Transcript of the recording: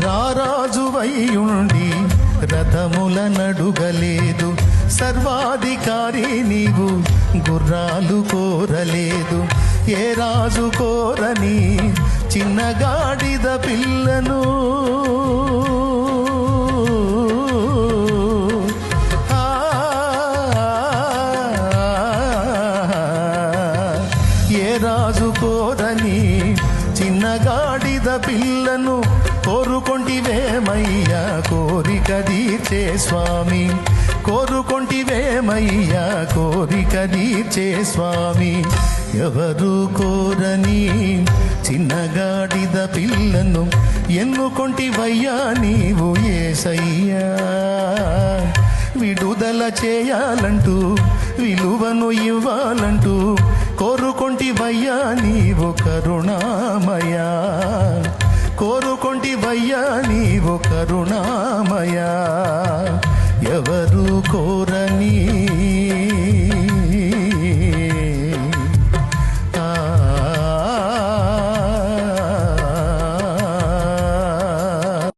రారాజువైయుండి రథముల నడుగలేదు, సర్వాధికారి నీవు గుర్రాలు కోరలేదు. ఏ రాజు కోరని చిన్నగాడిద పిల్లను ఏ రాజు కోరని చిన్నగాడిద పిల్లను కోరుకొంటివేమయ్యా కోరిక తీర్చే స్వామి, కోరుకొంటివేమయ్యా కోరిక తీర్చే స్వామి. ఎవరు కోరని చిన్నగాడిద పిల్లను ఎన్నుకొంటివయ్యా నీవు యేసయ్యా. విడుదల చేయాలంటూ విలువను ఇవ్వాలంటూ కోరుకొంటివయ్యా నీవు కరుణామయా, కోరుకొంటివయ్యా నీవు కరుణామయా. ఎవరు కోరని